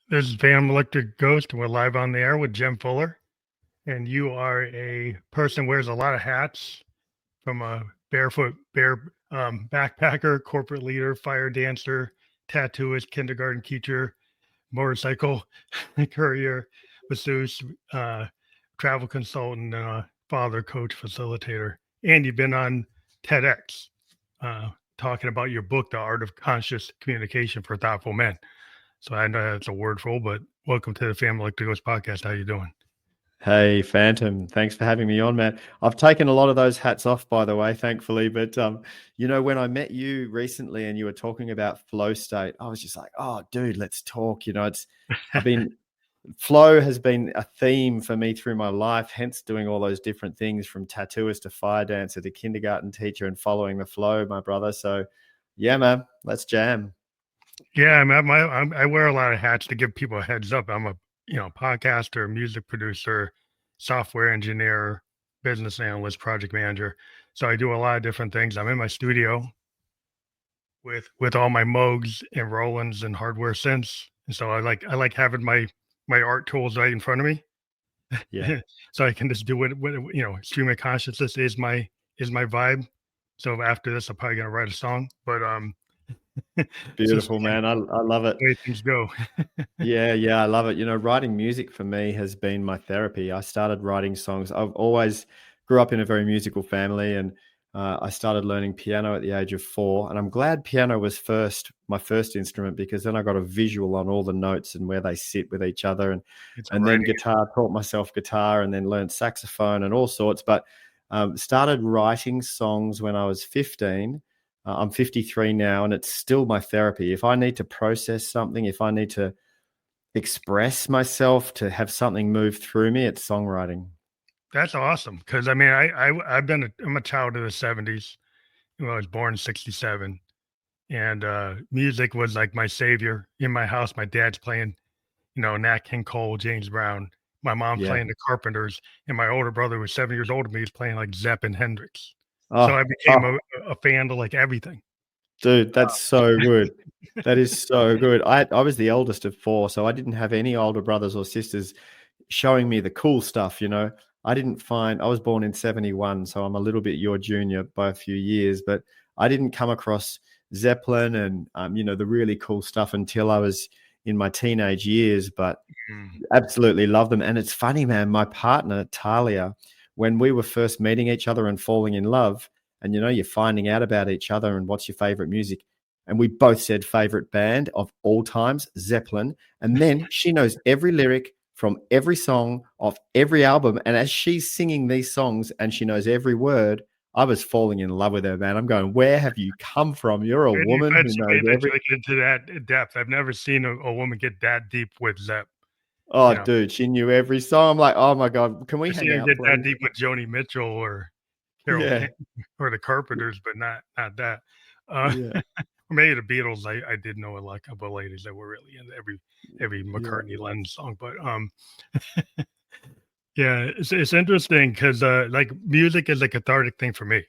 This is Phantom Electric Ghost, and we're live on the air with Jem Fuller. And you are a person who wears a lot of hats, from a barefoot backpacker, corporate leader, fire dancer, tattooist, kindergarten teacher, motorcycle courier, masseuse, travel consultant, father, coach, facilitator. And you've been on TEDx talking about your book, The Art of Conscious Communication for Thoughtful Men. So I know that's a wordful, but welcome to the Family Electric Ghost podcast. How you doing? Hey, Phantom. Thanks for having me on, man. I've taken a lot of those hats off, by the way, thankfully. But when I met you recently and you were talking about flow state, I was just like, oh, dude, let's talk. I've been flow has been a theme for me through my life, hence doing all those different things from tattooist to fire dancer to kindergarten teacher and following the flow, my brother. So yeah, man, let's jam. Yeah, I wear a lot of hats to give people a heads up. I'm a podcaster, music producer, software engineer, business analyst, project manager. So I do a lot of different things. I'm in my studio with all my Moogs and Rolands and hardware synths. And so I like having my art tools right in front of me. Yeah. So I can just do it. Stream of consciousness is my vibe. So after this, I'm probably gonna write a song. But just Beautiful, man. I love it. the way things go. Yeah, I love it. Writing music for me has been my therapy. I started writing songs. I've always grew up in a very musical family, and I started learning piano at the age of 4. And I'm glad piano was my first instrument, because then I got a visual on all the notes and where they sit with each other. It's And then guitar, taught myself guitar, and then learned saxophone and all sorts. But started writing songs when I was 15. I'm 53 now, and it's still my therapy. If I need to process something, if I need to express myself, to have something move through me, it's songwriting. That's awesome. Because I'm a child of the '70s. I was born in '67, and music was like my savior. In my house, my dad's playing, Nat King Cole, James Brown. My mom Yeah. playing the Carpenters, and my older brother was 7 years older than me. He's playing like Zepp and Hendrix. So I Oh, became a fan of like everything. dude, that's so good. That is so good. I was the eldest of 4, so I didn't have any older brothers or sisters showing me the cool stuff. I was born in 71, so I'm a little bit your junior by a few years, but I didn't come across Zeppelin and, the really cool stuff until I was in my teenage years, but absolutely love them. And it's funny, man, my partner, Talia, when we were first meeting each other and falling in love, and you're finding out about each other and what's your favorite music, and we both said favorite band of all times, Zeppelin. And then she knows every lyric from every song of every album, and as she's singing these songs and she knows every word, I was falling in love with her, man. I'm going, where have you come from? You're a woman who knows every. Into that depth. I've never seen a woman get that deep with Zepp. Oh, dude, she knew every song. I'm like, oh my God, can we I've seen hang her out, get that please? deep with Joni Mitchell or Carol Yeah. King or the Carpenters, but not that. Uh, Yeah. or maybe the Beatles. I did know like a couple of ladies that were really into every Yeah. McCartney Lennon song, but yeah, it's interesting because like music is a cathartic thing for me,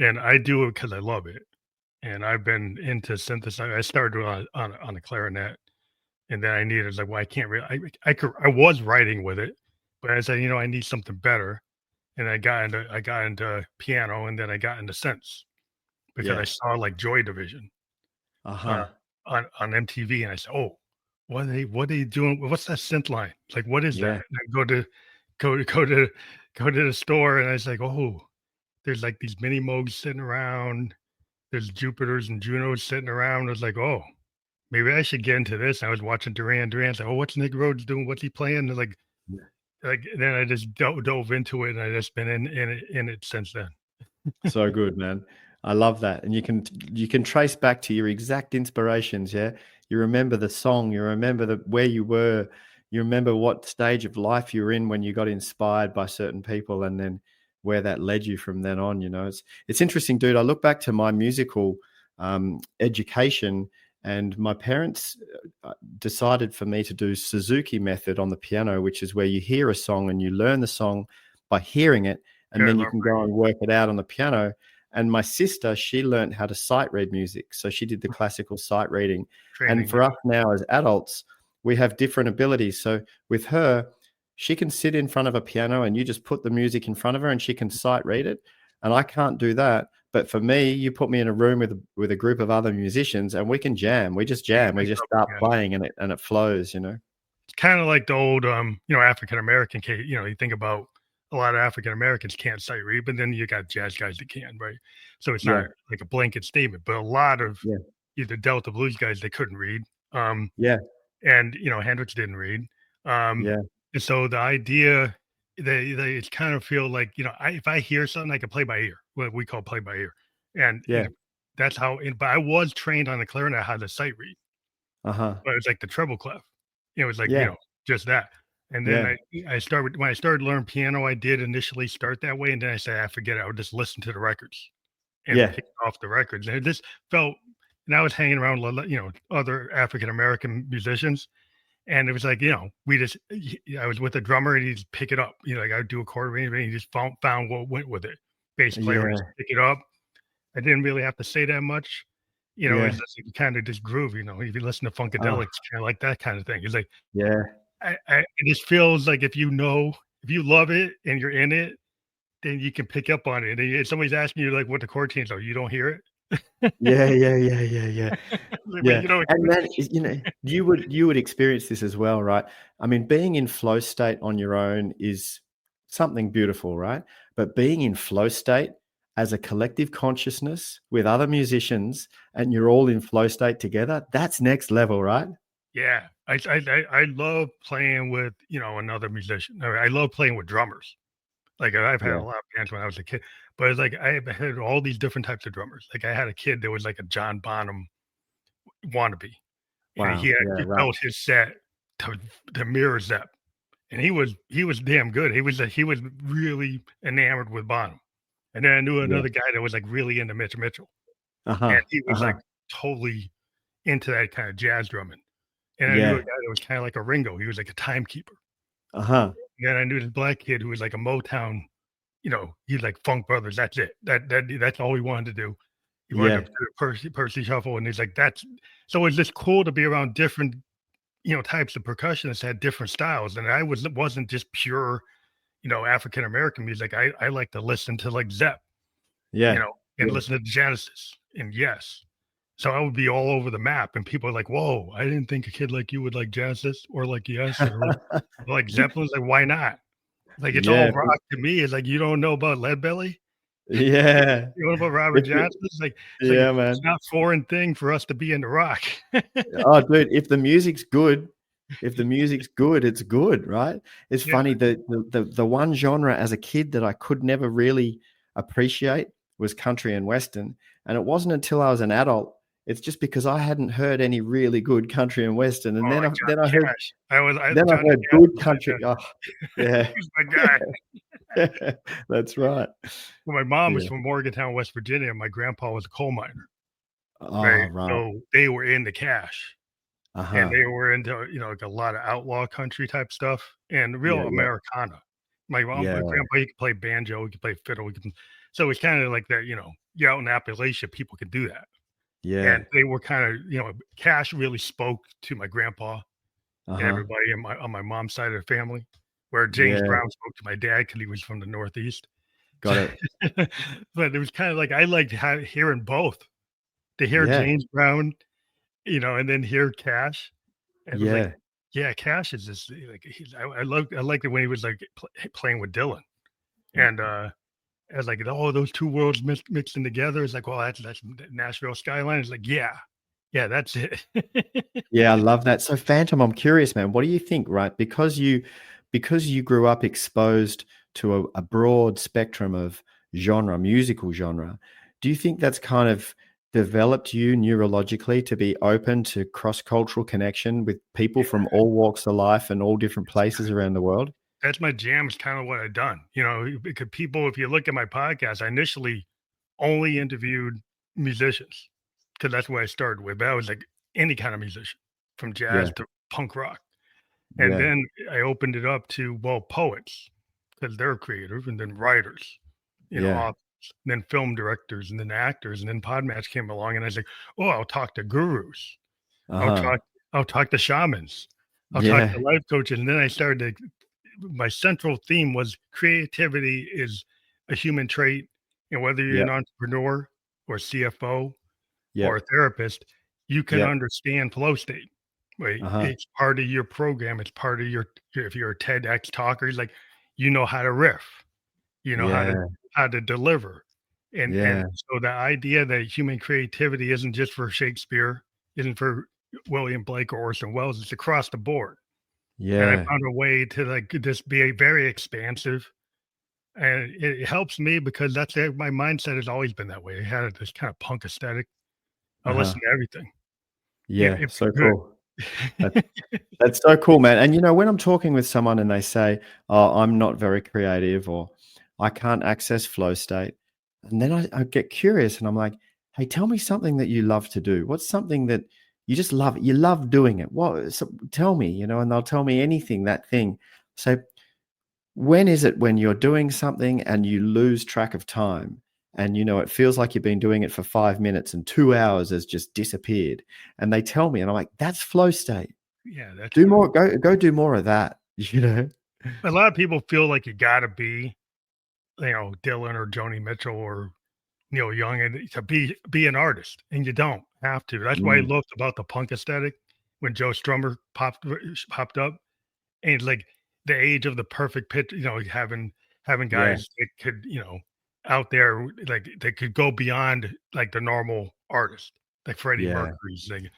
and I do it because I love it. And I've been into synthesizer. I started on a clarinet, and then I needed like, well, I can't really. I was writing with it, but I said, I need something better, and I got into piano, and then I got into synths because I Yeah. saw like Joy Division uh, Uh-huh. on MTV, and I said, oh, what are they doing? What's that synth line? Like, what is that? Yeah. And I go to the store, and I was like, oh, there's like these mini Moogs sitting around. There's Jupiters and Junos sitting around. I was like, oh, maybe I should get into this. I was watching Duran Duran. Like, oh, what's Nick Rhodes doing? What's he playing? And like then I just dove into it, and I just been in it since then. So good, man. I love that. And you can trace back to your exact inspirations, yeah? You remember the song, you remember where you were, you remember what stage of life you were in when you got inspired by certain people, and then where that led you from then on. It's interesting, dude. I look back to my musical education, and my parents decided for me to do Suzuki method on the piano, which is where you hear a song and you learn the song by hearing it, and then you can go and work it out on the piano. And my sister, she learned how to sight read music. So she did the classical sight reading. Training. And for us now as adults, we have different abilities. So with her, she can sit in front of a piano and you just put the music in front of her and she can sight read it. And I can't do that. But for me, you put me in a room with a group of other musicians and we can jam. We just jam. We just start playing and it flows, you know. It's kind of like the old, African American case. You think about a lot of African Americans can't sight read, but then you got jazz guys that can, right? So it's not like a blanket statement, but a lot of either Delta blues guys they couldn't read. Yeah. And Hendrix didn't read. Yeah. And so the idea they kind of feel like if I hear something, I can play by ear, what we call play by ear, and that's how. But I was trained on the clarinet how to sight read, Uh-huh. but it's like the treble clef. It was like Yeah. just that. And then I started when I started learning piano. I did initially start that way, and then I said, I forget it. I would just listen to the records and pick off the records, and it just felt. And I was hanging around, other African American musicians, and it was like, I was with a drummer, and he'd just pick it up. Like I would do a chord arrangement, and he just found what went with it. Bass player would just pick it up. I didn't really have to say that much. It's just kind of just groove. If you listen to Funkadelic, it's kind of like that kind of thing. It's like, it just feels like if you love it and you're in it, then you can pick up on it. And if somebody's asking you like what the chord change are, you don't hear it. Yeah. Like, And then you would experience this as well, right? I mean, being in flow state on your own is something beautiful, right? But being in flow state as a collective consciousness with other musicians and you're all in flow state together, that's next level, right? Yeah. I love playing with, another musician. I love playing with drummers. Like I've had a lot of bands when I was a kid, but it's like I had all these different types of drummers. Like I had a kid that was like a John Bonham wannabe, and Wow. he built his set to mirror Zepp, and he was damn good. He was really enamored with Bonham, and then I knew another guy that was like really into Mitch Mitchell, and he was like totally into that kind of jazz drumming. And I knew a guy that was kind of like a Ringo. He was like a timekeeper. And then I knew this black kid who was like a Motown, he's like Funk Brothers. That's it. That's all he wanted to do. He wanted to do Percy Shuffle, and he's like, so it's just cool to be around different, types of percussionists that had different styles. And I wasn't just pure, African American music. I like to listen to like Zepp, and listen to Genesis and Yes. So I would be all over the map, and people are like, "Whoa, I didn't think a kid like you would like Genesis or like Yes or like Zeppelin's." Like, why not? Like, it's all rock to me. It's like, you don't know about Leadbelly? Yeah. You know about Robert Johnson? It's like, man. It's not a foreign thing for us to be into rock. Oh, dude, if the music's good, it's good, right? It's funny that the one genre as a kid that I could never really appreciate was country and western, and it wasn't until I was an adult. It's just because I hadn't heard any really good country and western, and then I heard good country. Oh, yeah, He's my guy. That's right. Well, my mom was from Morgantown, West Virginia, and my grandpa was a coal miner. Oh, right. right. So they were into cash. And they were into, like a lot of outlaw country type stuff and real Americana. My grandpa, he could play banjo, he could play fiddle. So it's kind of like that, you're out in Appalachia, people can do that. Yeah. And they were kind of, cash really spoke to my grandpa and everybody on my mom's side of the family, where James Brown spoke to my dad because he was from the Northeast. Got it. But it was kind of like, I liked hearing both. To hear James Brown, and then hear Cash. And it was like, Cash is just like, I liked it when he was like playing with Dylan. And I was like, oh, those two worlds mixing together. It's like, well, that's Nashville skyline. It's like, yeah, that's it. Yeah, I love that. So Phantom, I'm curious, man, what do you think, right? Because you grew up exposed to a broad spectrum of musical genre, do you think that's kind of developed you neurologically to be open to cross-cultural connection with people from all walks of life and all different places around the world? That's my jam. It's kind of what I've done, because people, if you look at my podcast, I initially only interviewed musicians because that's what I started with. But I was like any kind of musician from jazz to punk rock. And then I opened it up to, poets because they're creative, and then writers, authors, and then film directors, and then actors, and then Podmatch came along, and I was like, oh, I'll talk to gurus. I'll talk to shamans. I'll talk Yeah. to life coaches, and then I started to my central theme was creativity is a human trait, and whether you're Yep. an entrepreneur or CFO or a Yep. therapist, you can Yep. understand flow state, right? Uh-huh. It's part of your program. It's part of your if you're a TEDx talker, it's like you know how to riff, you know Yeah. how to deliver. And Yeah. so the idea that human creativity isn't just for Shakespeare, isn't for William Blake or Orson Welles, it's across the board. And I Yeah. found a way to like just be very expansive. And it helps me because that's it. My mindset has always been that way. I had this kind of punk aesthetic. I listen Uh-huh. to everything. Yeah. If So you're cool. That's good. that's so cool, man. And when I'm talking with someone and they say, "Oh, I'm not very creative," or "I can't access flow state," and then I get curious and I'm like, "Hey, tell me something that you love to do. What's something that you just love? You love doing it. What? So tell me, and they'll tell me anything, that thing. So when is it when you're doing something and you lose track of time and it feels like you've been doing it for 5 minutes and 2 hours has just disappeared? And they tell me, and I'm like, that's flow state. Yeah, that's Do true. more, go do more of that, you know? A lot of people feel like you gotta be, Dylan or Joni Mitchell or Neil Young and to be an artist, and you don't have to. That's why I Mm, loved about the punk aesthetic when Joe Strummer popped up. And like the age of the perfect pitch, having yeah, guys that could, out there like they could go beyond like the normal artist, like Freddie yeah, Mercury's, like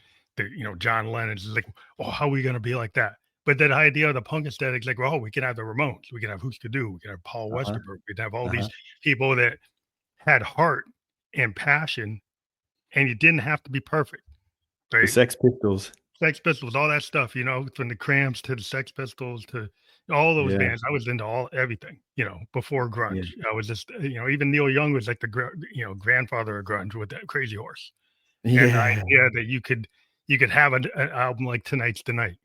John Lennon's like, oh, how are we gonna be like that? But that idea of the punk aesthetic, like, well, we can have the Ramones, we can have Who's to Do, we can have Paul uh-huh, Westerberg, we can have all uh-huh. these people that had heart and passion, and you didn't have to be perfect, The right? Sex Pistols. Sex Pistols, all that stuff, from the Cramps to the Sex Pistols to all those Yeah, bands. I was into everything, before yeah, grunge. I was just, even Neil Young was like the grandfather of grunge with that Crazy Horse, and the yeah, idea that you could have an album like Tonight's the Night,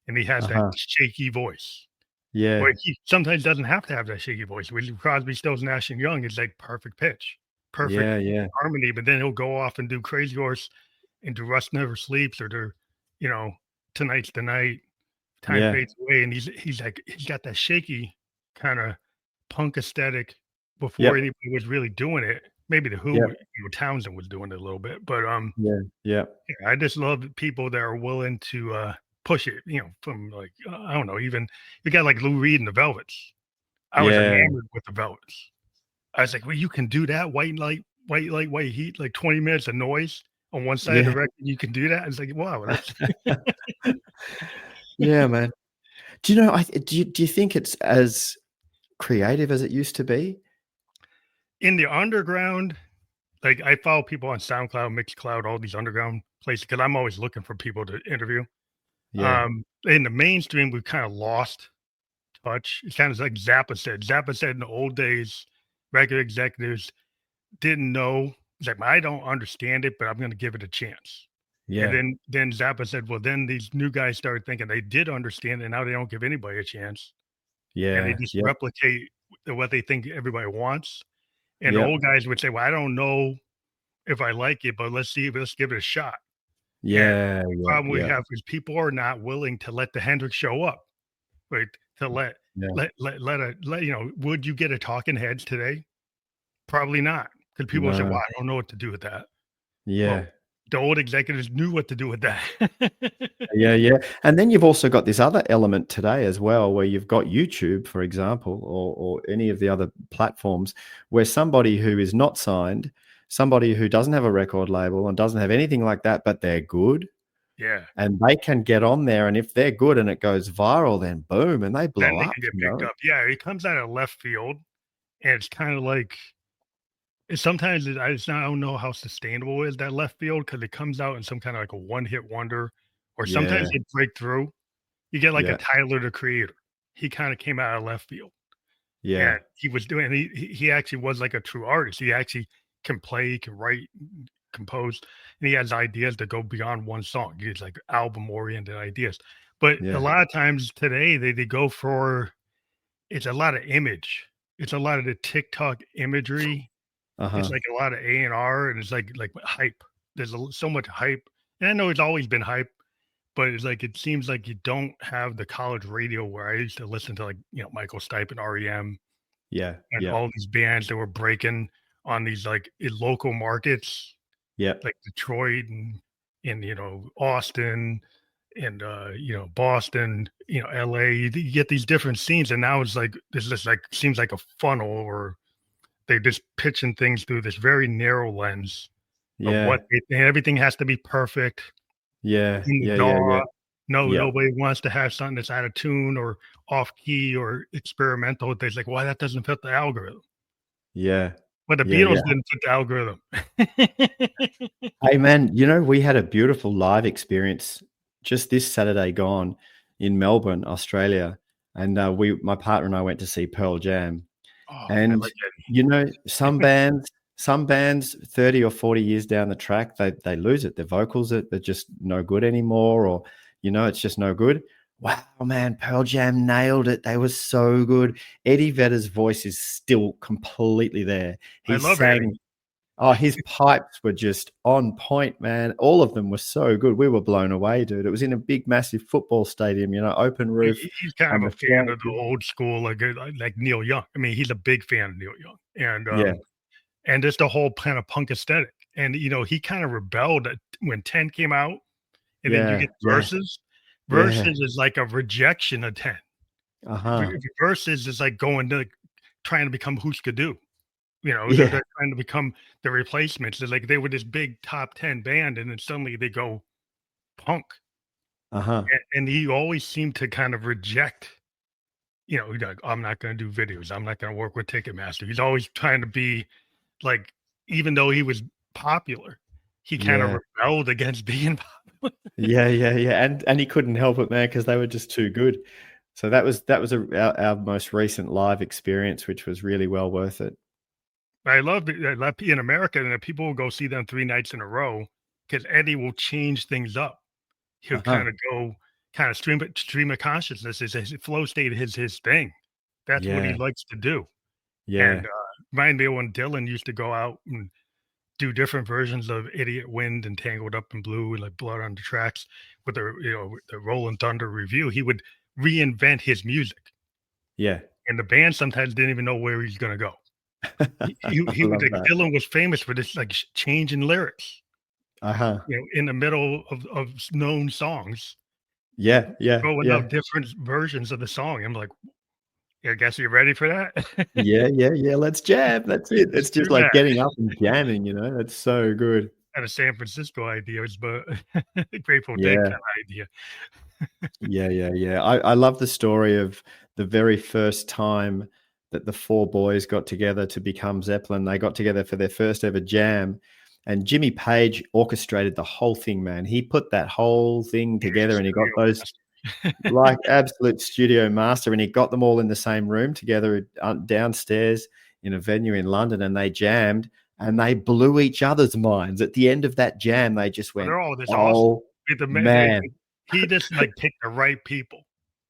and he has that uh-huh, shaky voice, yeah, or he sometimes doesn't have to have that shaky voice. With Crosby, Stills, Nash and Young, it's like perfect pitch, perfect yeah, yeah, harmony, but then he'll go off and do Crazy Horse and do Rust Never Sleeps or do, you know, Tonight's the Night, Time yeah, Fades Away, and he's like he's got that shaky kinda punk aesthetic before yep, anybody was really doing it. Maybe The Who, yep, Townsend was doing it a little bit, but, yeah, yep, yeah, I just love people that are willing to, push it, from, like, I don't know, even you got, like, Lou Reed and the Velvets. I was yeah, enamored with the Velvets. I was like, "Well, you can do that? White light, white heat, like 20 minutes of noise on one side of the yeah. record, you can do that?" It's like, "Wow, that's." Yeah, man. Do you think it's as creative as it used to be? In the underground, like, I follow people on SoundCloud, Mixcloud, all these underground places because 'cause I'm always looking for people to interview. Yeah, In the mainstream, we've kinda lost touch. It's kinda like Zappa said. Zappa said in the old days, record executives didn't know. He's like, "I don't understand it, but I'm gonna give it a chance." And yeah, then Zappa said, "Well, then these new guys started thinking they did understand it, and now they don't give anybody a chance, and they yeah, just yep, replicate what they think everybody wants." And the yep, old guys would say, "Well, I don't know if I like it, but let's give it a shot." And yeah, the yep, problem we yep, have is people are not willing to let the Hendrix show up, right? To yeah, would you get a Talking Heads today? Probably not, because people say, no, "Well, I don't know what to do with that." yeah, Well, the old executives knew what to do with that. yeah, yeah, and then you've also got this other element today as well, where you've got YouTube, for example, or any of the other platforms, where somebody who is not signed, somebody who doesn't have a record label and doesn't have anything like that, but they're good, Yeah, and they can get on there, and if they're good and it goes viral, then boom, and they then blow they up, can get picked up. Yeah, it comes out of left field, and it's kinda like sometimes I don't know how sustainable is that left field because it comes out in some kinda like a one-hit wonder, or Yeah, sometimes they break through. You get like a yeah, Tyler, the Creator. He kinda came out of left field, yeah, and he was doing he actually was like a true artist. He actually can play, he can write, compose, and he has ideas that go beyond one song. He has, like, album-oriented ideas. But a yeah, lot of times today, they go for it's a lot of image. It's a lot of the TikTok imagery. It's uh-huh, like a lot of A&R, and it's like hype. There's so much hype, and I know it's always been hype, but it's like it seems like you don't have the college radio where I used to listen to, like, Michael Stipe and REM Yeah. and Yeah. all these bands that were breaking on these, like, in local markets, Yeah. like Detroit and Austin and Boston, LA. You get these different scenes, and now it's like this just like seems like a funnel, or they're just pitching things through this very narrow lens of Yeah. what everything has to be perfect Yeah. in the Yeah. Yeah. DAW. Yeah. No, Yeah. nobody wants to have something that's out of tune or off key or experimental. They're like, why that doesn't fit the algorithm. Yeah. But the Yeah. Yeah. Beatles didn't fit the algorithm. Hey man, we had a beautiful live experience just this Saturday gone in Melbourne, Australia, and my partner and I went to see Pearl Jam. Oh, I And like Eddie. some bands 30 or 40 years down the track, they lose it. Their vocals are just no good anymore, or it's just no good. Wow, man, Pearl Jam nailed it. They were so good. Eddie Vedder's voice is still completely there. I He love Eddie. sang. Oh, his pipes were just on point, man. All of them were so good. We were blown away, dude. It was in a big, massive football stadium, open roof, He's kind of and a the fan of fans. the old school, like Neil Young. I mean, he's a big fan of Neil Young, Yeah, and just the whole kind of punk aesthetic. And he kind of rebelled when 10 came out, and then you yeah, get yeah, verses. yeah. Verses is like a rejection of 10. Uh-huh. Verses is like going to trying to become Husker Du. They're Yeah, trying to become the replacements. They're like they were this big top 10 band, and then suddenly they go punk. uh-huh. And he always seemed to kind of reject, he's like, I'm not going to do videos. I'm not going to work with Ticketmaster. He's always trying to be like, even though he was popular, he kind of Yeah. rebelled against being popular. Yeah, yeah, yeah. And he couldn't help it, man, because they were just too good. So that was our most recent live experience, which was really well worth it. I love in America, and people will go see them 3 nights in a row because Eddie will change things up. He'll Uh-huh. kind of go, kind of stream of consciousness is his flow state is his thing. That's what he Yeah, likes to do. And yeah, remind me of when Dylan used to go out and do different versions of Idiot Wind and Tangled Up in Blue and like Blood on the Tracks with the Rolling Thunder review. He would reinvent his music, yeah. and the band sometimes didn't even know where he's gonna go. I He would love like that. Dylan was famous for this like change in lyrics, Uh-huh. in the middle of known songs, Yeah, yeah, throwing yeah. out different versions of the song. I'm like, I guess you're ready for that. Yeah, yeah, yeah. Let's jam. That's it. Let's It's just do like that. getting up and jamming, That's so good. Kind of San Francisco ideas, but Grateful Dead Yeah. kind of idea. Yeah, yeah, yeah. I love the story of the very first time that the four boys got together to become Zeppelin. They got together for their first ever jam, and Jimmy Page orchestrated the whole thing, man. He put that whole thing together, and he got those like absolute studio master, and he got them all in the same room together downstairs in a venue in London, and they jammed, and they blew each other's minds. At the end of that jam, they just But went, they're all this awesome. "Oh man, He just like picked the right people.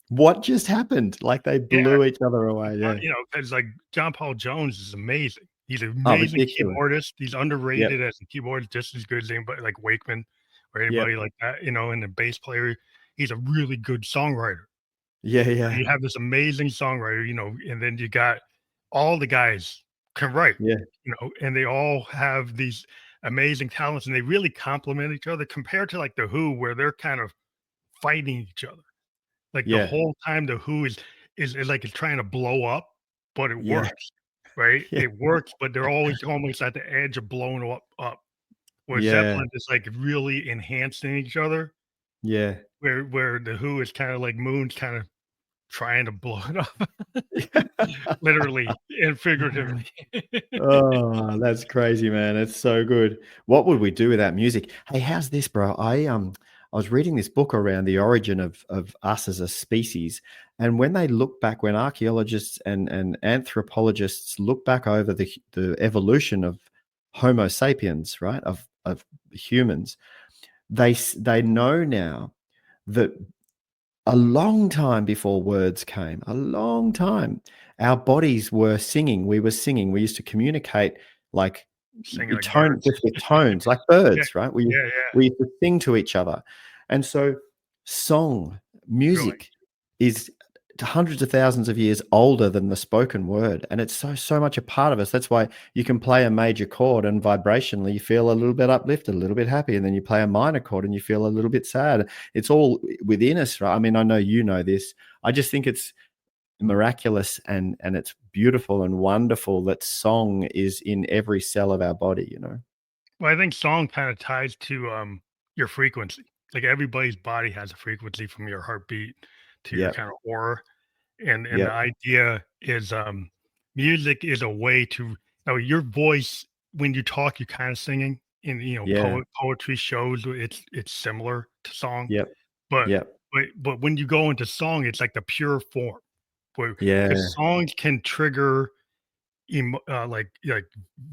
what just happened?" Like they Yeah, blew each other away. Yeah. because like John Paul Jones is amazing. He's an Oh, amazing ridiculous. keyboardist. He's Yep. underrated as a keyboardist, just as good as anybody like Wakeman or Yep. anybody like that. And the bass player, he's a really good songwriter. Yeah. Yeah. You have this amazing songwriter, and then you got all the guys can write, Yeah. and they all have these amazing talents, and they really complement each other compared to like the Who, where they're kind of fighting each other. Like the Yeah. whole time, the Who is like it's trying to blow up, but it Yeah. works, right? Yeah. It works, but they're always almost at the edge of blowing up. Where Yeah. Zeppelin is like really enhancing each other, Yeah. where the Who is kind of like Moon's kind of trying to blow it up, literally and figuratively. Oh, that's crazy, man. It's so good. What would we do without music? Hey, how's this, bro? I was reading this book around the origin of us as a species, and when they look back, when archaeologists and anthropologists look back over the evolution of Homo sapiens, right, of humans, they know now that a long time before words came, a long time, our bodies were singing. We were singing. We used to communicate like Singing like tone, birds. just with tones, like Yeah, birds, right? We yeah, yeah. we used to sing to each other, and so song, Really. music is hundreds of thousands of years older than the spoken word, and it's so much a part of us. That's why you can play a major chord and vibrationally you feel a little bit uplifted, a little bit happy, and then you play a minor chord and you feel a little bit sad. It's all within us, right? I mean, I know you know this. I just think it's miraculous and it's beautiful and wonderful that song is in every cell of our body, you know. Well, I think song kind of ties to your frequency. Like everybody's body has a frequency from your heartbeat to your Yep. kind of aura. And the Yep. idea is music is a way to now your voice when you talk you're kind of singing and Yeah. poetry shows it's similar to song Yep. but Yep. but when you go into song it's like the pure form because Yeah. songs can trigger like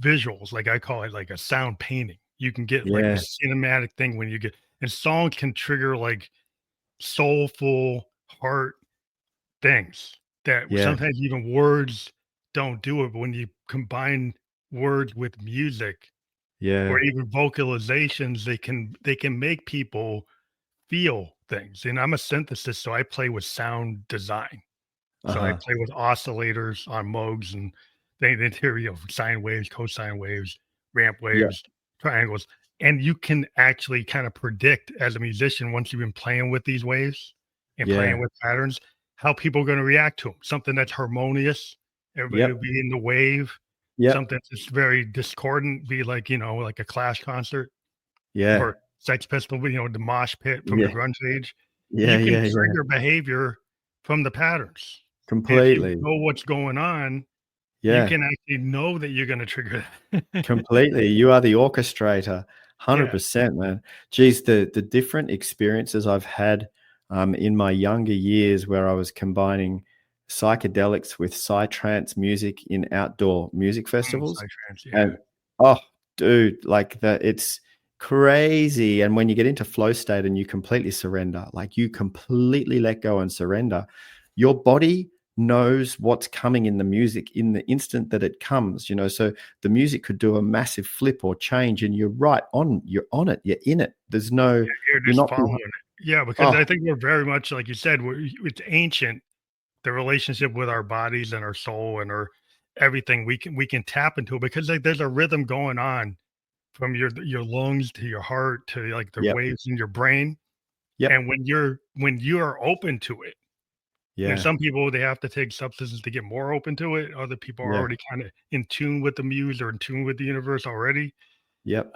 visuals like I call it like a sound painting you can get like a Yeah. cinematic thing when you get and songs can trigger like soulful heart things that Yeah. sometimes even words don't do it, but when you combine words with music or Yeah. even vocalizations, they can make people feel things. And I'm a synthesis, so I play with sound design. So I Uh-huh. play with oscillators on Moogs and they hear, sine waves, cosine waves, ramp Yeah. waves, triangles. And you can actually kind of predict as a musician, once you've been playing with these waves and playing Yeah. with patterns, how people are going to react to them. Something that's harmonious, everybody will Yep. be in the wave. Yep. Something that's very discordant, be like, like a Clash concert Yeah. or Sex Pistol, the mosh pit from the Yeah. grunge age. Yeah. You can Yeah. Yeah. trigger behavior from the patterns. And if you Completely. know what's going on, you Yeah. can actually know that you're gonna trigger that. Completely. You are the orchestrator. Yeah, 100%, man. Geez, the different experiences I've had in my younger years where I was combining psychedelics with psytrance music in outdoor music festivals. psytrance, yeah. And oh, dude, like that it's crazy. And when you get into flow state and you completely surrender, like you completely let go and surrender, your body knows what's coming in the music in the instant that it comes, you know. So the music could do a massive flip or change and you're on it, you're in it. You're You're just not following behind. it. Yeah, because Oh, I think we're very much like you said, it's ancient, the relationship with our bodies and our soul and our everything, we can tap into it because, like, there's a rhythm going on from your lungs to your heart to, like, the yep, waves in your brain, yep, and when you're open to it. And yeah, some people, they have to take substances to get more open to it. Other people are yeah, already kinda in tune with the muse or in tune with the universe already. yep,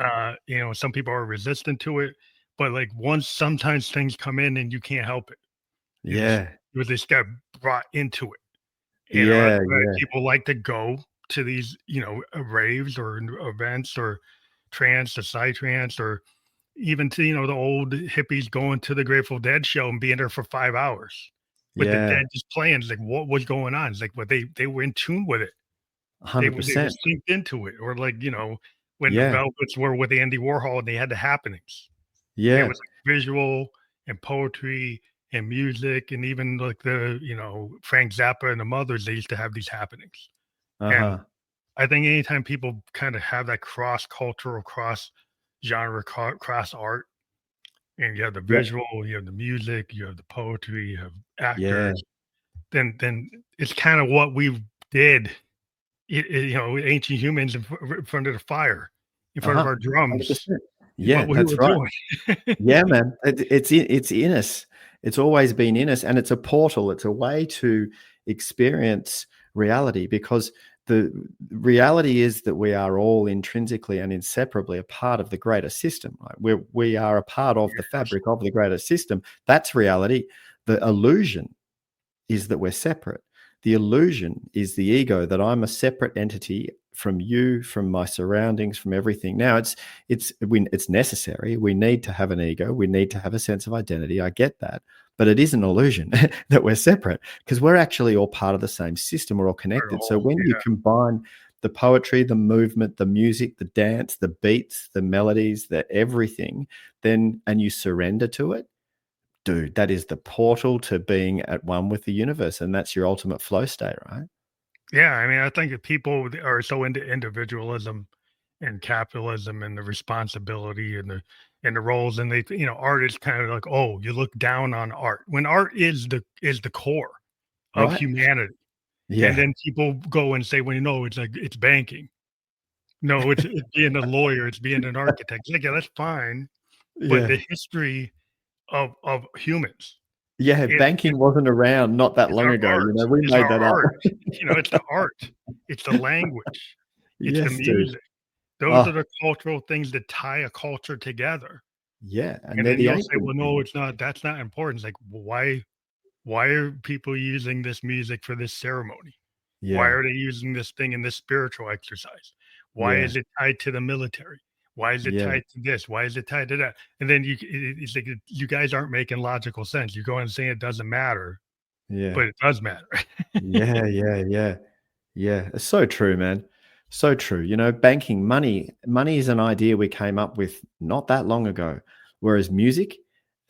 Some people are resistant to it, but, like, once sometimes things come in and you can't help it. yeah, You just get brought into it. yeah, That's why yeah, people like to go to these, raves or events or trance or psytrance or even to, the old hippies going to the Grateful Dead show and being there for 5 hours with the yeah, Dead just playing. It's like, what was going on? It's like, but they were in tune with it. They were 100%. synced into it. Or like, when the Yeah, Velvets were with Andy Warhol and they had the happenings. And it yeah, was like visual and poetry and music and even like Frank Zappa and the Mothers, they used to have these happenings. And uh-huh, I think anytime people kind of have that cross cultural, cross genre, cross art, and you have the yep, visual, you have the music, you have the poetry, you have yeah, actors, then it's kind of what we did, ancient humans in front of the fire, in front of uh-huh, our drums, 100%. is Yeah, what we that's were right. doing. Yeah, man. It's in us. It's always been in us, and it's a portal. It's a way to experience reality because the reality is that we are all intrinsically and inseparably a part of the greater system. Right? We are a part of the Yeah, fabric of the greater system. That's reality. The illusion is that we're separate. The illusion is the ego that I'm a separate entity from you, from my surroundings, from everything. Now it's necessary. We need to have an ego. We need to have a sense of identity. I get that, but it is an illusion that we're separate because we're actually all part of the same system. We're all part of the connected. So whole, when you yeah, combine the poetry, the movement, the music, the dance, the beats, the melodies, the everything, then and you surrender to it, dude, that is the portal to being at one with the universe, and that's your ultimate flow state, right? yeah. I mean, I think that people are so into individualism and capitalism and the responsibility and the roles, and they, art is kind of like, oh, you look down on art when art is the core of Right? humanity. And Yeah. then people go and say, well, it's like it's banking. No, it's being a lawyer, it's being an architect. It's like, yeah, that's fine, but Yeah. the history of humans, Yeah, it, banking wasn't around not that it's long our ago, art. we It's made our that up. art. It's the art. It's the language. It's the Yes, dude. music. Those are Oh, the cultural things that tie a culture together. yeah, and And they're then the you'll say, ancient "Well, no, things. it's not. That's not important." It's like, well, why are people using this music for this ceremony? Why Yeah, are they using this thing in this spiritual exercise? Why yeah, is it tied to the military? Why is it yeah, tied to this? Why is it tied to that? And then it's like you guys aren't making logical sense. You go and say it doesn't matter, yeah. but it does matter. Yeah, yeah, yeah. Yeah, it's so true, man. So true. Banking money is an idea we came up with not that long ago. Whereas music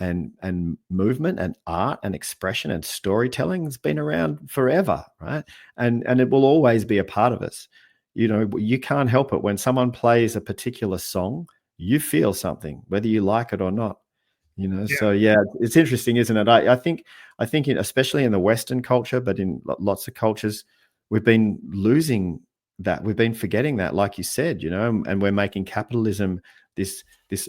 and movement and art and expression and storytelling has been around forever, right? And it will always be a part of us. You can't help it when someone plays a particular song, you feel something, whether you like it or not. Yeah, So yeah, it's interesting, isn't it? I think especially in the Western culture, but in lots of cultures, we've been losing that. We've been forgetting that, like you said, and we're making capitalism this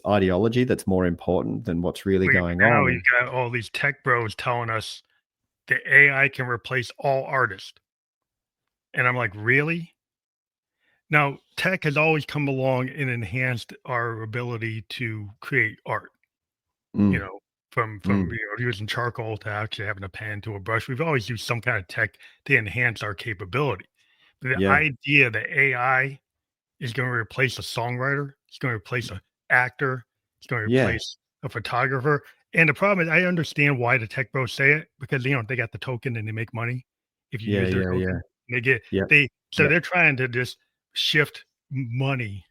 ideology that's more important than what's really going now on. you got all these tech bros telling us the AI can replace all artists. And I'm like, really? Now, tech has always come along and enhanced our ability to create art, you Mm, know, from mm, using charcoal to actually having a pen to a brush. We've always used some kind of tech to enhance our capability. But the yeah, idea that AI is going to replace a songwriter, it's going to replace an actor, it's going to yeah, replace a photographer. And the problem is, I understand why the tech bros say it because they got the token and they make money if you yeah, use their yeah, yeah, token. And they get yeah, they so yeah, they're trying to just shift money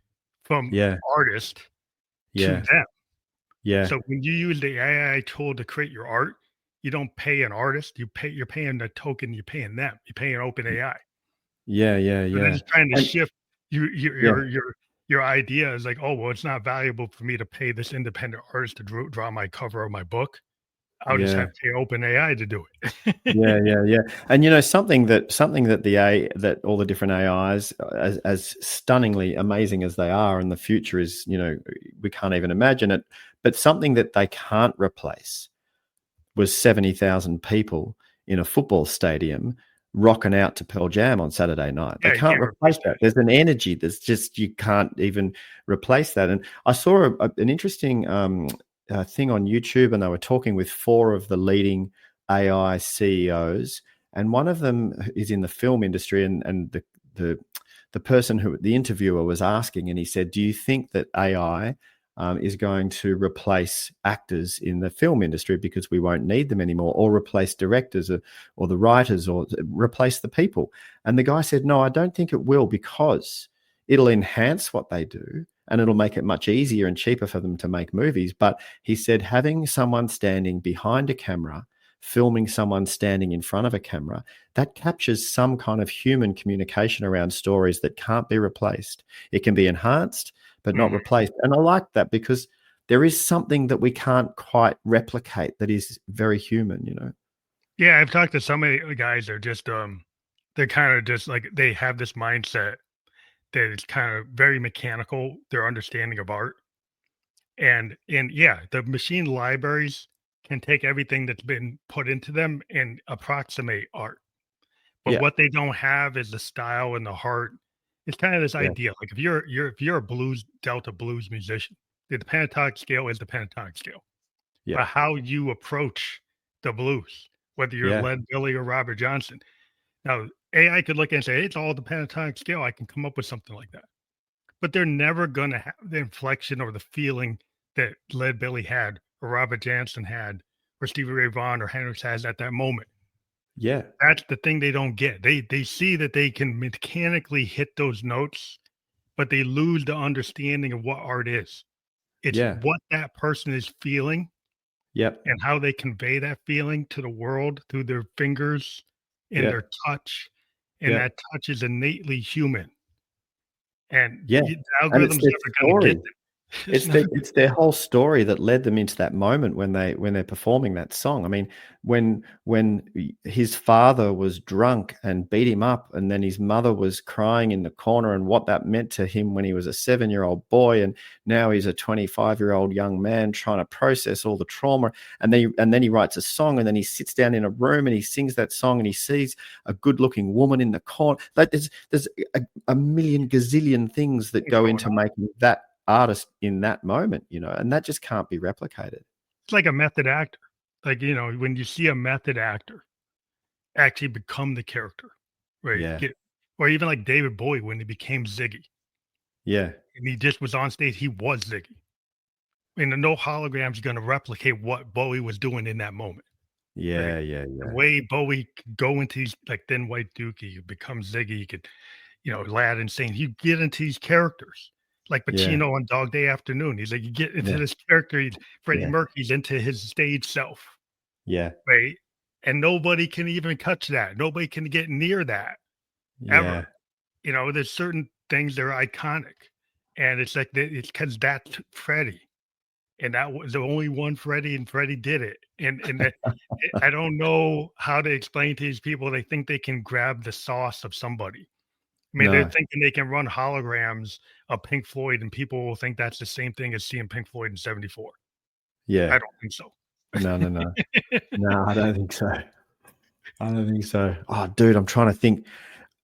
from yeah, artists to yeah, them. yeah, So when you use the AI tool to create your art, you don't pay an artist. You're paying the token. You're paying them. You're paying OpenAI. yeah, yeah, So they're yeah, just trying to and shift you your yeah, your your your idea is like, oh well, it's not valuable for me to pay this independent artist to draw my cover of my book. I'll just yeah. have to pay OpenAI to do it. Yeah, yeah, yeah. And something that that all the different AIs, as stunningly amazing as they are, and the future is, we can't even imagine it. But something that they can't replace was 70,000 people in a football stadium rocking out to Pearl Jam on Saturday night. They Yeah, you can't can't replace replace that. that. There's an energy that's just you can't even replace that. And I saw an interesting thing on YouTube, and they were talking with four of the leading AI CEOs, and one of them is in the film industry, and the the person who the interviewer was asking, and he said, "Do you think that AI is going to replace actors in the film industry because we won't need them anymore, or replace directors or the writers, or replace the people?" And the guy said, "No, I don't think it will, because it'll enhance what they do and it'll make it much easier and cheaper for them to make movies." But he said, having someone standing behind a camera, filming someone standing in front of a camera, that captures some kind of human communication around stories that can't be replaced. It can be enhanced, but not Mhm. replaced. And I like that, because there is something that we can't quite replicate that is very human. Yeah, I've talked to so many guys. They're kind of just like they have this mindset that it's kind of very mechanical. Their understanding of art, and yeah, the machine libraries can take everything that's been put into them and approximate art. But Yeah, what they don't have is the style and the heart. It's kind of this yeah, idea, like if you're a blues Delta blues musician, the pentatonic scale is the pentatonic scale. yeah, But how you approach the blues, whether you're yeah, Led Billy or Robert Johnson. Now, AI could look and say, "Hey, it's all the pentatonic scale. I can come up with something like that." But they're never gonna have the inflection or the feeling that Led Billy had, or Robert Johnson had, or Stevie Ray Vaughan or Hendrix has at that moment. yeah, That's the thing they don't get. They see that they can mechanically hit those notes, but they lose the understanding of what art is. It's yeah, what that person is feeling yep, and how they convey that feeling to the world through their fingers and yeah, their touch, and yeah, that touch is innately human. and Yeah, the and it's algorithm's their never going to get story. them. It's never. It's their whole story that led them into that moment when they're performing that song. I mean, when his father was drunk and beat him up, and then his mother was crying in the corner, and what that meant to him when he was a 7-year-old boy, and now he's a 25-year-old young man trying to process all the trauma, and then he writes a song, and then he sits down in a room and he sings that song, and he sees a good-looking woman in the corner. Like there's a million gazillion things that go Going into on. making that artist in that moment, and that just can't be replicated. It's like a method actor. Like, when you see a method actor actually become the character, right? Yeah. Or even like David Bowie when he became Ziggy Yeah. and he just was on stage, he was Ziggy. And no hologram's going to replicate what Bowie was doing in that moment, right? Yeah, yeah, The yeah. way Bowie could go into these, like Thin White Duke, he could become Ziggy, he could, Lad Insane, you get into these characters. Like Yeah. Pacino on Dog Day Afternoon. He's like, you get into Yeah. this character, Freddie Yeah. Mercury's into his stage self. Yeah. Right? And nobody can even touch that. Nobody can get near that Yeah. ever. There's certain things that are iconic, and it's like it's because that's Freddie, and that was the only one Freddie, and Freddie did it. And I don't know how to explain to these people. They think they can grab the sauce of somebody. I mean, they're No. thinking they can run holograms of Pink Floyd, and people will think that's the same thing as seeing Pink Floyd in '74. Yeah. I don't think so. No, no, no. No, I don't think so. I don't think so. Oh, dude, I'm trying to think.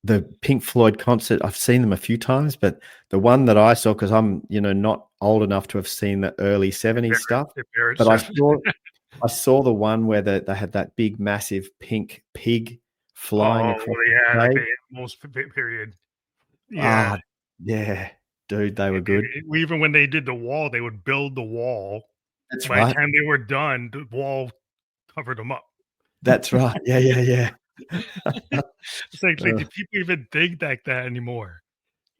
The Pink Floyd concert, I've seen them a few times, but the one that I saw, because I'm, not old enough to have seen the early 70s stuff, but I saw the one where they had that big, massive pink pig flying Oh, across the yeah, like stage. the animals period. Yeah. Ah, yeah, dude, they were good. Even when they did the wall, they would build the wall. That's By the right. time they were done, the wall covered them up. That's right. Yeah, yeah, yeah. It's like, do Ugh, people even think like that anymore?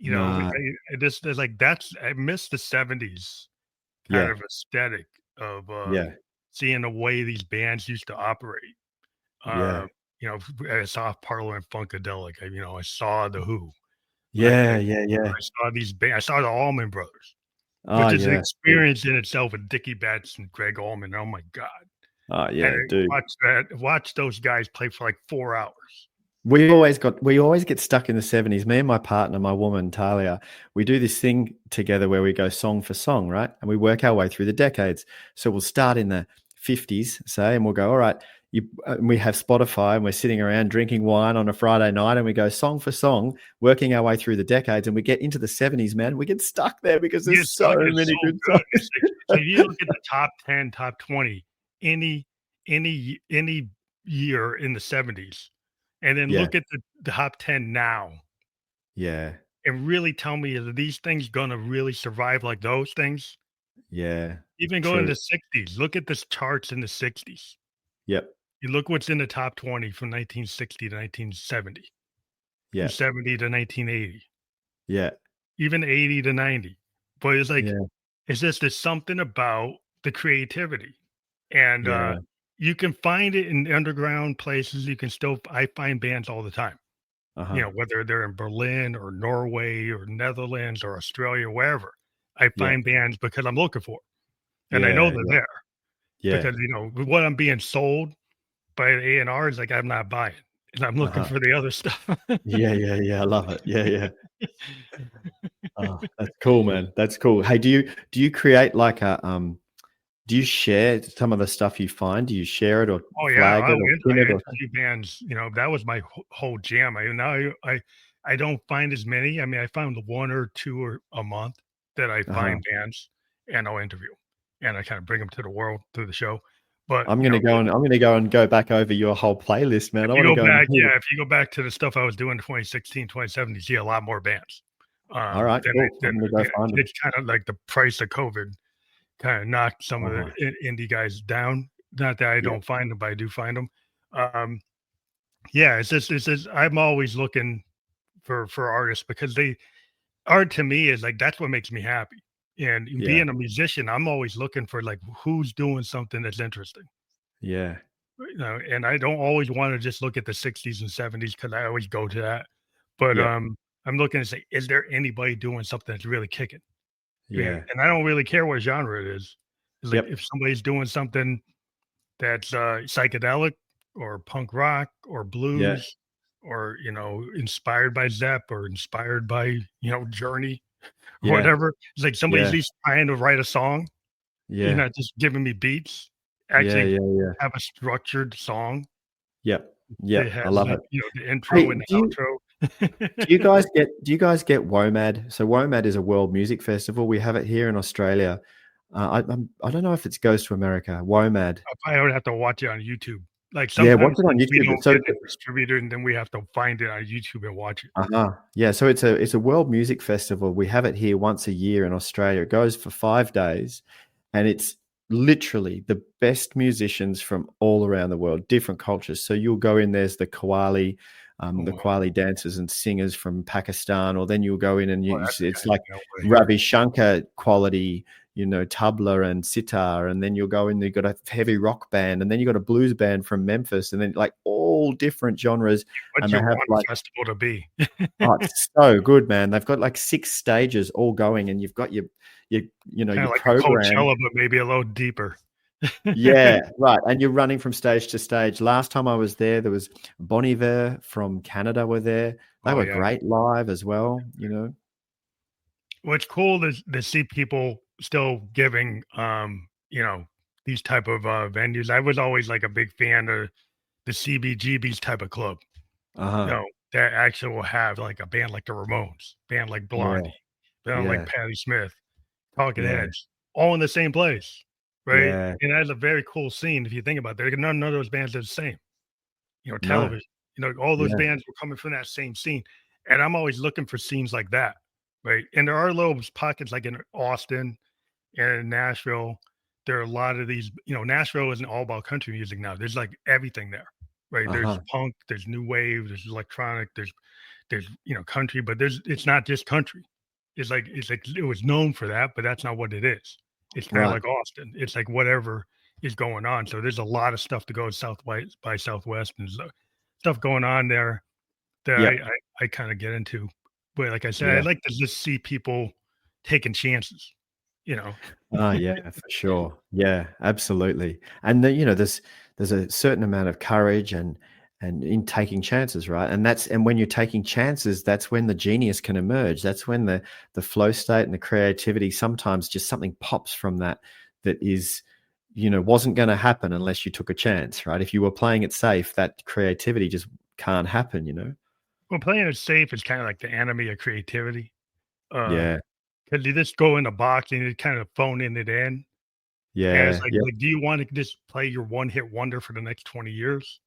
nah, I just there's like I miss the '70s kind yeah, of aesthetic of yeah, seeing the way these bands used to operate. yeah, Um, I saw Parliament Funkadelic. I saw the Who. yeah, yeah, yeah. I saw these I saw the Allman Brothers, Oh, which is an yeah, dude. experience in itself with Dickie Betts and Greg Allman. Oh my god! Oh, And yeah, I dude. watch those guys play for like 4 hours. We always get stuck in the 70s. Me and my partner, my woman, Talia, we do this thing together where we go song for song, right? And we work our way through the decades. So we'll start in the 50s, say, and we'll go, all right, and we have Spotify and we're sitting around drinking wine on a Friday night and we go song for song, working our way through the decades, and we get into the 70s, man. We get stuck there because Yeah, there's so Stuck is many so good good. songs. It's like so you look at the top 10, top 20, any any year in the '70s, and then Yeah, look at the top 10 now, yeah, and really tell me, are these things gonna really survive like those things? yeah. Even go in True. the '60s, look at the charts in the '60s. Yep. You look what's in the top 20 from 1960 to 1970, from Yeah. 70 to 1980. Yeah. Even 80 to 90. But it's like, Yeah. it's just there's something about the creativity. And Yeah. you can find it in underground places. You can still I find bands all the time. Uh-huh. Whether they're in Berlin or Norway or Netherlands or Australia, wherever. I Yeah. find bands because I'm looking for 'em, and I know Yeah. they're Yeah. there Yeah. because what I'm being sold by the A&R is like I'm not buying, and I'm looking Uh-huh. for the other stuff. Yeah, yeah, yeah. I love it. Yeah, yeah. Oh, that's cool, man. That's cool. Hey, do you create like do you share some of the stuff you find? Do you share it or Oh, yeah, flag it or I pin it or interview bands, that was my whole jam. Now I don't find as many. I mean, I found 1 or 2 a month that I uh-huh. find bands and I'll interview, and I kinda bring them to the world through the show. But, I'm gonna go back over your whole playlist, man. I want to go and hear it. if you go back to the stuff I was doing in 2016, 2017, you see a lot more bands. All right, Then cool. I'm gonna go find them. it's kinda like the price of COVID kinda knocked some of the Uh-huh. indie guys down. Not that I Yeah, don't find them, but I do find them. Um Yeah, it's just I'm always looking for artists because they art to me is like that's what makes me happy. And yeah, being a musician, I'm always looking for like who's doing something that's interesting. yeah, And I don't always want to just look at the '60s and '70s because I always go to that. But yeah, I'm looking to say, is there anybody doing something that's really kicking? Yeah. And I don't really care what genre it is. It's like Yep. if somebody's doing something that's psychedelic or punk rock or Yeah. blues or inspired by Zepp or inspired by Journey or Yeah. whatever. It's like somebody's Yeah. at least trying to write a song. You're Yeah. not just giving me beats. Yeah. Actually Yeah. Yeah. have a structured song Yep. that Yep. I has love it. like the intro Hey, and the outro. do you guys get WOMAD? So WOMAD is a world music festival. We have it here in Australia. I don't know if it goes to America. WOMAD. I would have to watch it on YouTube. Like Yeah, watch sometimes it on we YouTube. don't So get the distributor, and then we have to find it on YouTube and watch it. yeah, so it's a world music festival. We have it here once a year in Australia. It goes for 5 days, and it's literally the best musicians from all around the world, different cultures. So you'll go in, there's Oh, the wow. Qawwali dancers and singers from Pakistan, or then you'll go in and Oh, that's the it's kind of like thing I wanna hear. Ravi Shankar quality, tabla and sitar, and then you'll go in, you've got a heavy rock band, and then you've got a blues band from Memphis, and then like all different genres, What and you they have want like, a festival to be. oh, it's so good, man. They've got like 6 stages all going, and you've got Kinda your like a program. Coachella, but maybe a little deeper. Yeah, right. And you're running from stage to stage. Last time I was there was Bon Iver from Canada were there. They Oh, were yeah. great live as well. Well, it's cool to see people still giving, these type of, venues. I was always, like, a big fan of the CBGB's type of club, Uh-huh. that actually will have, like, a band like the Ramones, band like Yeah, Blondie, band like yeah, Patti Smith, Talking yeah, Heads, all in the same place, right? yeah. And that's a very cool scene if you think about it. None of those bands are the same. No, Television, all those yeah, bands were coming from that same scene. And I'm always looking for scenes like that, right? And there are little pockets like in Austin and in Nashville. There are a lot of these, Nashville isn't all about country music now. There's like everything there, right? There's uh-huh. punk, there's new wave, there's electronic, there's country, but it's not just country. It's like it was known for that, but that's not what it is. It's kind of Right. like Austin. It's like whatever is going on. So there's a lot of stuff to go Southwest by Southwest and stuff going on there that Yep. I kind of get into. But like I said, I Yeah. like to just see people taking chances. You know, Oh, yeah, for sure. Yeah, absolutely. And there's a certain amount of courage and in taking chances, right? And when you're taking chances, that's when the genius can emerge. That's when the flow state and the creativity, sometimes just something pops from that is, wasn't going to happen unless you took a chance, right? If you were playing it safe, that creativity just can't happen. well, playing it safe is kind of like the enemy of creativity. Yeah. Because you just go in the box and you kind of phoning it in. And it's Yeah. like, Yep. do you want to just play your one hit wonder for the next 20 years?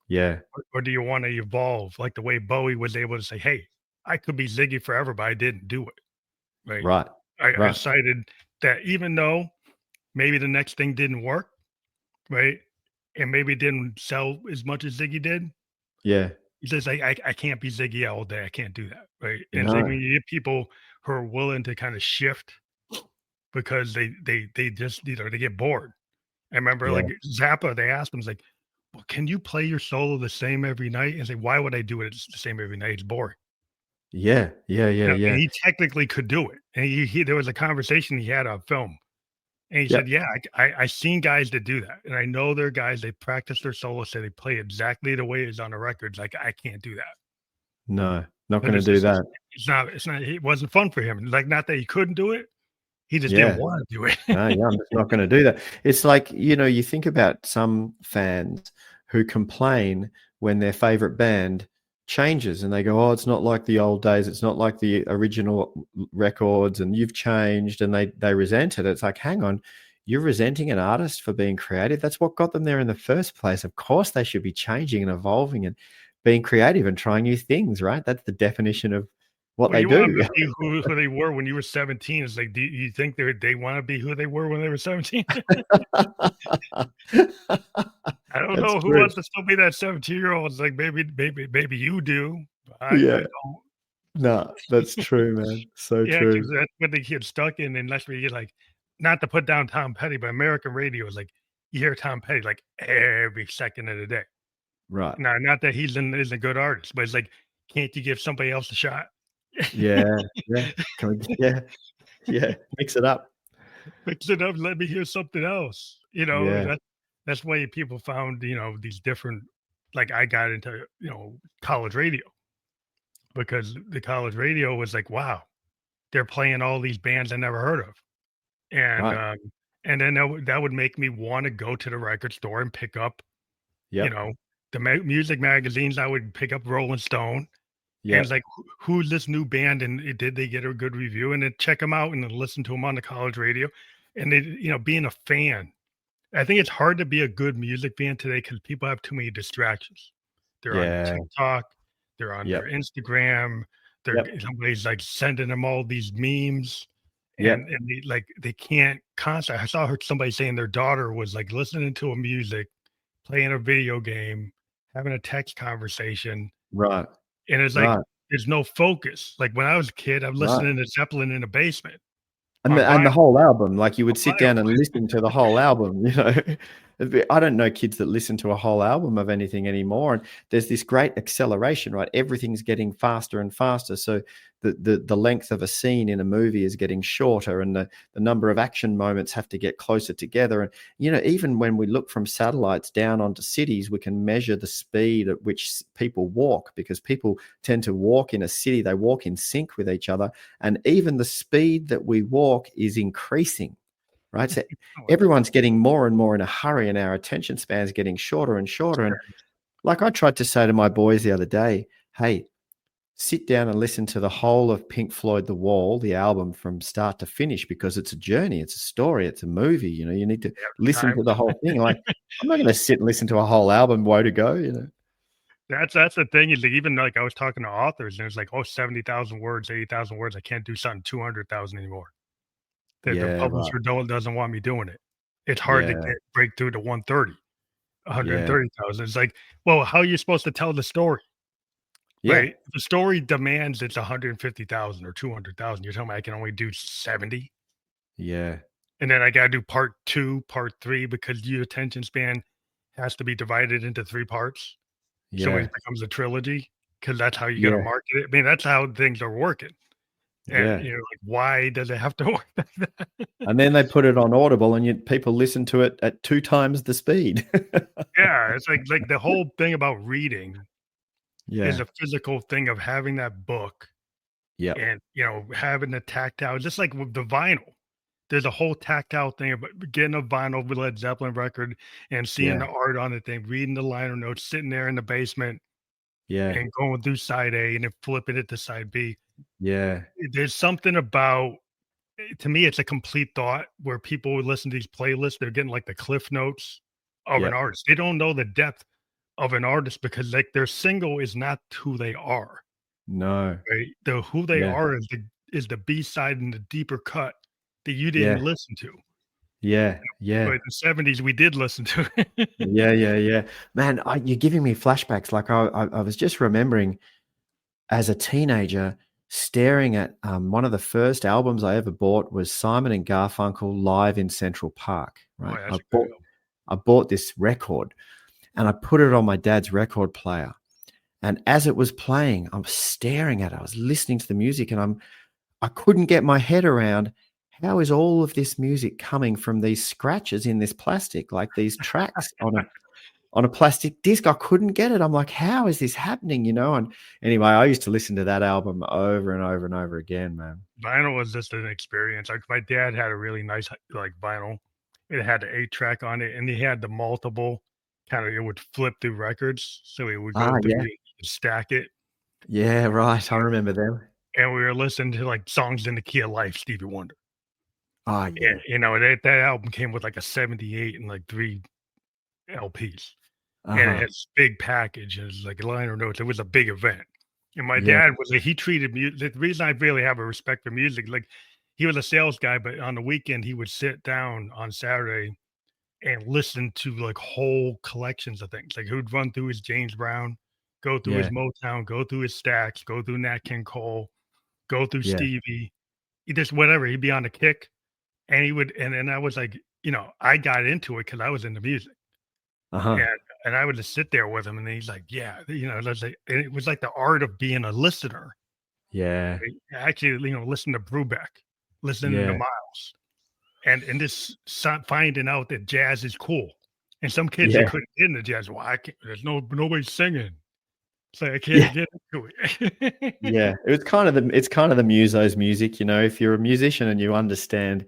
Yeah. Or do you want to evolve like the way Bowie was able to say, hey, I could be Ziggy forever, but I didn't do it. Right. Right. I Right. decided that even though maybe the next thing didn't work, right? And maybe it didn't sell as much as Ziggy did. Yeah. He says, I can't be Ziggy all day. I can't do that. Right. And it's like No. when you get people who are willing to kind of shift because they just, they get bored. I remember Yeah. like Zappa, they asked him, it's like, well, can you play your solo the same every night? And say, why would I do it the same every night? It's boring. Yeah. Yeah. Yeah. And Yeah. he technically could do it. And he there was a conversation he had on film. And he said, Yep. yeah, I seen guys that do that. And I know they're guys, they practice their solo, so they play exactly the way it's on the records. Like, I can't do that. No, not But gonna do that. it wasn't fun for him. Like, not that he couldn't do it. He just didn't Yeah. want to do it. No, yeah, I'm just not gonna do that. It's like, you think about some fans who complain when their favorite band changes and they go, "Oh, it's not like the old days. It's not like the original records, and you've changed," and they resent it. It's like, hang on, you're resenting an artist for being creative? That's what got them there in the first place. Of course, they should be changing and evolving and being creative and trying new things, right? That's the definition of what Well, they you want them do. to be who they were when you were 17. It's like, do you think they want to be who they were when they were 17? I don't That's know who true. wants to still be that 17-year-old. It's like, maybe you do. I Yeah. don't. No, that's true, man. So Yeah, because true. that's what they get stuck in unless we get like, not to put down Tom Petty, but American radio is like, you hear Tom Petty like every second of the day. Right. Now, not that isn't a good artist, but it's like, can't you give somebody else a shot? Yeah. Yeah. Can we, yeah. Yeah. Mix it up. Mix it up, let me hear something else. Yeah. That's why people found, these different, like I got into, college radio because the college radio was like, wow, they're playing all these bands I never heard of. And Right. then that would make me want to go to the record store and pick up, you Yep. know, the music magazines. I would pick up Rolling Stone and it's Yep. like, who's this new band and did they get a good review? And then check them out and then listen to them on the college radio. And they, being a fan, I think it's hard to be a good music fan today because people have too many distractions. They're on Yeah. TikTok, they're on their Yep. Instagram, Yep. somebody's like sending them all these memes and Yep. they can't concentrate. I saw somebody saying their daughter was like listening to a music, playing a video game, having a text conversation, Right. and it's like Right. there's no focus. Like when I was a kid, I'm Right. listening to Zeppelin in the basement And on the vinyl. whole album, like, you On would sit vinyl. down and listen to the whole album, you know? I don't know kids that listen to a whole album of anything anymore, and there's this great acceleration, right? Everything's getting faster and faster, so the length of a scene in a movie is getting shorter, and the number of action moments have to get closer together, and, even when we look from satellites down onto cities, we can measure the speed at which people walk, because people tend to walk in a city, they walk in sync with each other, and even the speed that we walk is increasing, right? So everyone's getting more and more in a hurry, and our attention span is getting shorter and shorter. And like I tried to say to my boys the other day, hey, sit down and listen to the whole of Pink Floyd The Wall, the album from start to finish, because it's a journey, it's a story, it's a movie. You need to listen Time. to the whole thing. Like, I'm not going to sit and listen to a whole album, woe to go. That's the thing is like, even like I was talking to authors and it's like, oh, 70,000 words, 80,000 words. I can't do something 200,000 anymore. The Yeah, right. publisher doesn't want me doing it. It's hard to Yeah, break through to 130, yeah, 130,000. It's like, well, how are you supposed to tell the story? yeah, Right? The story demands it's 150,000 or 200,000. You're telling me I can only do 70? yeah, And then I got to do part 2, part 3 because your attention span has to be divided into 3 parts. So yeah, it becomes a trilogy because that's how you got to yeah, market it. I mean, that's how things are working. And yeah. like, why does it have to work like that? And then they put it on Audible, and yet people listen to it at 2 times the speed. Yeah, it's like the whole thing about reading is Yeah. a physical thing of having that book Yep. and having the tactile, just like with the vinyl. There's a whole tactile thing about getting a vinyl with Led Zeppelin record and seeing Yeah. the art on the thing, reading the liner notes, sitting there in the basement Yeah. and going through side A and then flipping it to side B. Yeah. There's something about to me, it's a complete thought where people would listen to these playlists. They're getting like the cliff notes of an Yep. artist. They don't know the depth of an artist because like their single is not who they are, No. right? The who they Yeah. are is the B side and the deeper cut that you didn't Yeah. listen to. Yeah. Yeah. But in the 70s, we did listen to it. Yeah, yeah, yeah. Man, you're giving me flashbacks. Like, I was just remembering as a teenager staring at, one of the first albums I ever bought was Simon and Garfunkel Live in Central Park, Oh, right? that's a good album. I bought this record, and I put it on my dad's record player. And as it was playing, I was staring at it. I was listening to the music, and I couldn't get my head around, how is all of this music coming from these scratches in this plastic, like these tracks on a plastic disc? I couldn't get it. I'm like, how is this happening? And anyway, I used to listen to that album over and over and over again, man. Vinyl was just an experience. Like my dad had a really nice like vinyl. It had the 8-track on it, and he had the multiple kind of it would flip through records. So it would go Ah, through yeah. and stack it. Yeah, right. I remember them. And we were listening to like songs in the key of life, Stevie Wonder. Ah, And yeah. that album came with like a 78 and like 3 LPs. And it Uh-huh. had this big package. It was like liner notes. It was a big event. And my Yeah, dad was like, he treated music. The reason I really have a respect for music, like he was a sales guy, but on the weekend he would sit down on Saturday and listen to like whole collections of things. Like he would run through his James Brown, go through his yeah, Motown, go through his Stax, go through Nat King Cole, go through yeah. Stevie. He just whatever. He'd be on a kick, and he would. And then I was like, I got into it because I was into music, Uh-huh. and I would just sit there with him, and he's like, yeah, that's like, and it was like the art of being a listener Yeah. Actually, listen to Brubeck, listening to Yeah. Miles, and just finding out that jazz is cool. And some kids, they Yeah. couldn't get into jazz. Well, I can't, there's nobody singing. So I Yeah. can't get into it. Yeah. It's kind of the muso's music, you know. If you're a musician and you understand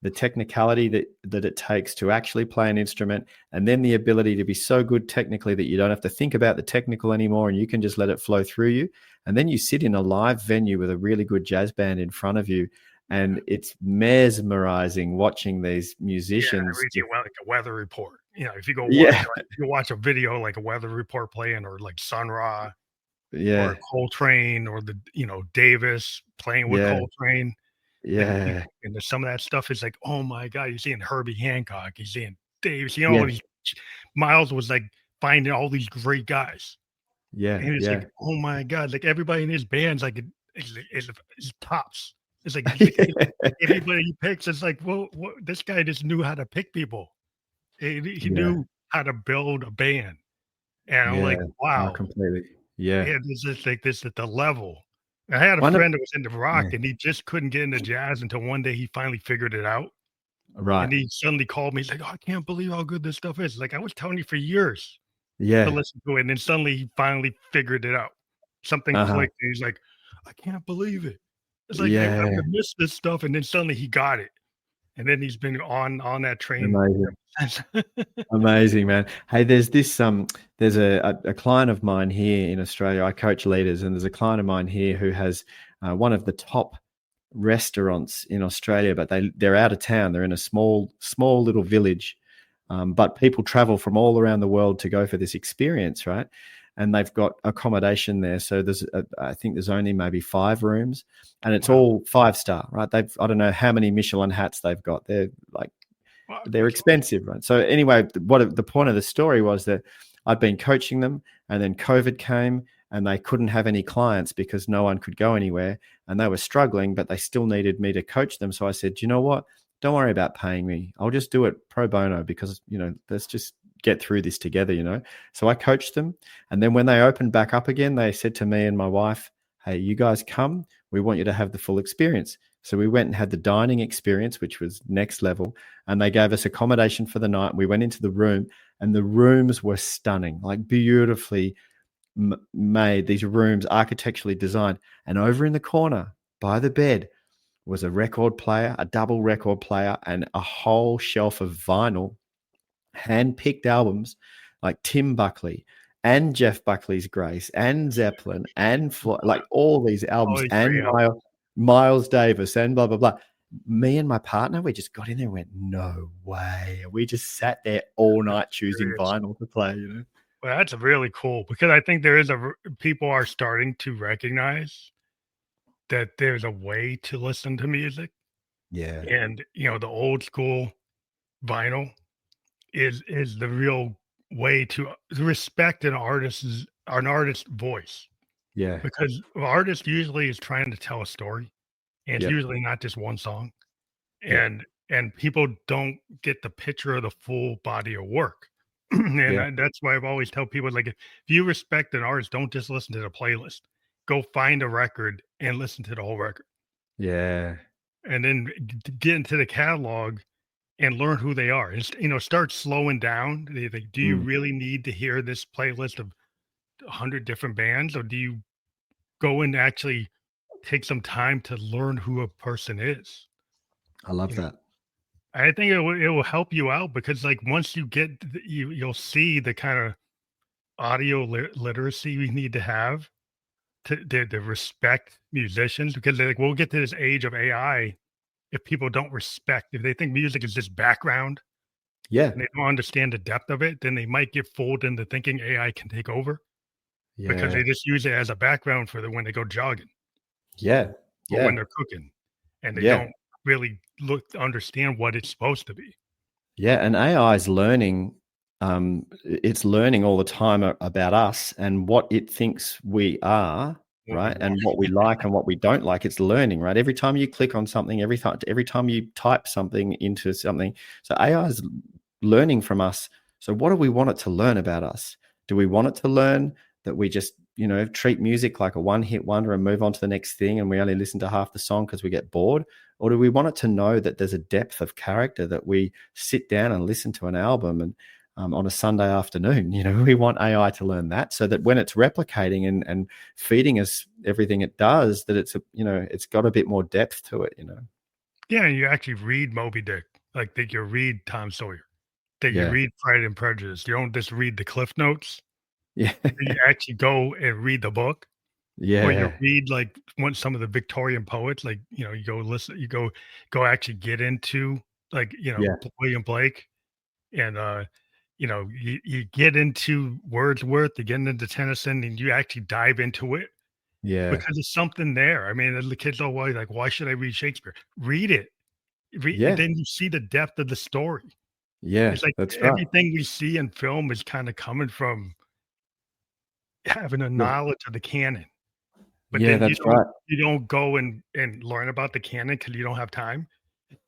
the technicality that it takes to actually play an instrument, and then the ability to be so good technically that you don't have to think about the technical anymore and you can just let it flow through you. And then you sit in a live venue with a really good jazz band in front of you, Yeah. and it's mesmerizing watching these Yeah, musicians reading just, like a weather report. If you go watch, yeah. like, if you watch a video like a weather report playing, or like Sun Ra or Yeah. Coltrane, or Davis playing with Yeah. Coltrane, and Yeah. there's some of that stuff is like, oh my god, you're seeing Herbie Hancock, you're seeing Davis, all Yeah. these. Miles was like finding all these great guys, Yeah. and it's Yeah. like, oh my god, like everybody in his band's like is tops. It's like everybody he picks is like, well, this guy just knew how to pick people. He Yeah. knew how to build a band, and I'm Yeah. like, Oh, wow, completely. Yeah. and it's just like this at the level. I had a One of friend that was into Yeah. rock, and he just couldn't get into jazz until one day he finally figured it out, Right. and he suddenly called me. He's like, "Oh, I can't believe how good this stuff is." Like, I was telling you for years to Yeah. listen to it, and then suddenly he finally figured it out. Something Uh-huh. clicked, and he's like, "I can't believe it." It's like, I Yeah. would have missed this stuff, and then suddenly he got it, and then he's been on that train Amazing. ever since. Amazing, man. Hey, there's a client of mine here in Australia. I coach leaders, and there's a client of mine here who has one of the top restaurants in Australia, but they're out of town. They're in a small little village, but people travel from all around the world to go for this experience, right? And they've got accommodation there. So I think there's only maybe 5 rooms, and it's Wow. all 5-star, right? I don't know how many Michelin hats they've got. They're like, Wow, they're that's awesome. expensive, right? So anyway, the point of the story was that I'd been coaching them, and then COVID came, and they couldn't have any clients because no one could go anywhere, and they were struggling, but they still needed me to coach them. So I said, you know what? Don't worry about paying me. I'll just do it pro bono because, let's just get through this together, So I coached them. And then when they opened back up again, they said to me and my wife, hey, you guys come. We want you to have the full experience. So we went and had the dining experience, which was next level. And they gave us accommodation for the night. We went into the room, and the rooms were stunning, like beautifully made, these rooms architecturally designed. And over in the corner by the bed was a record player, a double record player, and a whole shelf of vinyl, hand-picked albums like Tim Buckley and Jeff Buckley's Grace and Zeppelin and like all these All albums, these and great albums. Miles Davis and blah blah blah. Me and my partner, we just got in there and went, no way. We just sat there all night choosing Serious. vinyl to play, Well, that's really cool, because I think there is people are starting to recognize that there's a way to listen to music, Yeah. and the old school vinyl is the real way to respect an artist's voice, Yeah. because an artist usually is trying to tell a story, and it's Yep. usually not just one song, Yep. and people don't get the picture of the full body of work. And Yeah. that's why I've always tell people, like, if you respect an artist, don't just listen to the playlist. Go find a record and listen to the whole record, Yeah. and then get into the catalog and learn who they are. And start slowing down. Do you Mm. really need to hear this playlist of 100 different bands, or do you go and actually take some time to learn who a person is? I love You know, that. I think it will help you out, because, like, once you get you'll see the kind of audio literacy we need to have to respect musicians, because they're like, we'll get to this age of AI. If people don't respect, if they think music is just background Yeah. and they don't understand the depth of it, then they might get fooled into thinking AI can take over, because Yeah. they just use it as a background for when they go jogging Yeah. or when Yeah. they're cooking, and they Yeah. don't really understand what it's supposed to be. Yeah, and AI is learning. It's learning all the time about us and what it thinks we are, What we right? And want. what we like and what we don't like. It's learning, right? Every time you click on something, every time you type something into something, so AI is learning from us. So what do we want it to learn about us? Do we want it to learn that we just, treat music like a one-hit wonder and move on to the next thing, and we only listen to half the song because we get bored? Or do we want it to know that there's a depth of character, that we sit down and listen to an album and on a Sunday afternoon? We want AI to learn that, so that when it's replicating and feeding us everything it does, that it's got a bit more depth to it. Yeah, and you actually read Moby Dick, like that you read Tom Sawyer, that you Yeah. read Pride and Prejudice. You don't just read the cliff notes. Yeah. You actually go and read the book. Or you Yeah. read like some of the Victorian poets, like, you go listen, you go actually get into like, Yeah. William Blake, and you get into Wordsworth, you get into Tennyson, and you actually dive into it Yeah. because there's something there. I mean, the kids are always like, why should I read Shakespeare? Read it. Yeah. Then you see the depth of the story. Yeah. It's like That's right. everything we see in film is kind of coming from having a Yeah. knowledge of the canon. But Yeah, then that's right. you don't go and learn about the canon because you don't have time.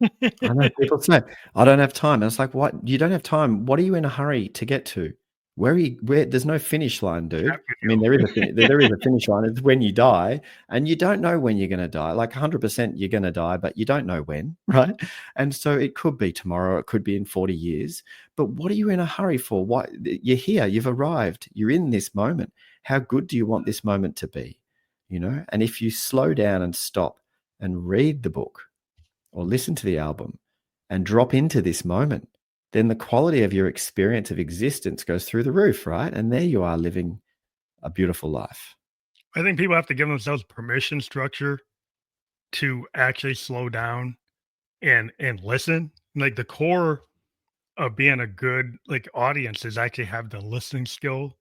I know people say, "I don't have time." And it's like, "What? You don't have time? What are you in a hurry to get to? Where there's no finish line, dude." Cat I mean, video. there is a finish line. It's when you die, and you don't know when you're gonna die. Like 100% you're gonna die, but you don't know when, right? And so it could be tomorrow, it could be in 40 years. But what are you in a hurry for? What, you're here, you've arrived, you're in this moment. How good do you want this moment to be? And if you slow down and stop and read the book or listen to the album and drop into this moment, then the quality of your experience of existence goes through the roof, right? And there you are living a beautiful life. I think people have to give themselves permission structure to actually slow down and listen. Like the core of being a good like audience is actually have the listening skill,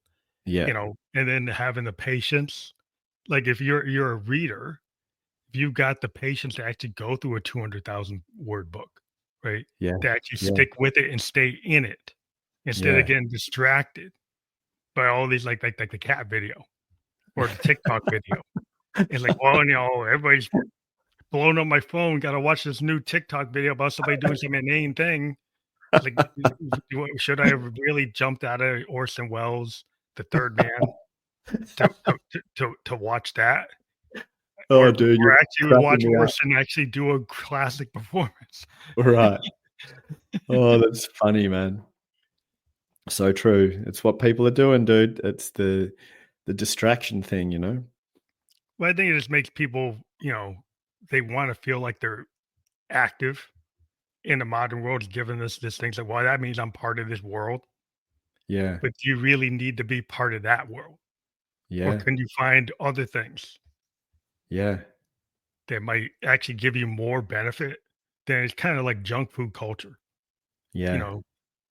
Yeah. and then having the patience. Like if you're a reader, if you've got the patience to actually go through a 200,000 word book, right? Yeah. To actually Yeah. stick with it and stay in it instead of Yeah. getting distracted by all these like the cat video or the TikTok video. It's like, well, everybody's blowing up my phone. Got to watch this new TikTok video about somebody doing some inane thing. Like, should I have really jumped out of Orson Welles, The Third Man, to watch that, Oh, dude, you're or actually cracking watch me up. Orson actually do a classic performance? Right. Oh, that's funny, man. So true. It's what people are doing, dude. It's the distraction thing. Well, I think it just makes people, they want to feel like they're active in the modern world, given this thing's like, well, that means I'm part of this world. Yeah. But do you really need to be part of that world? Or Yeah. can you find other things Yeah. that might actually give you more benefit? Then it's kind of like junk food culture. You Yeah. know,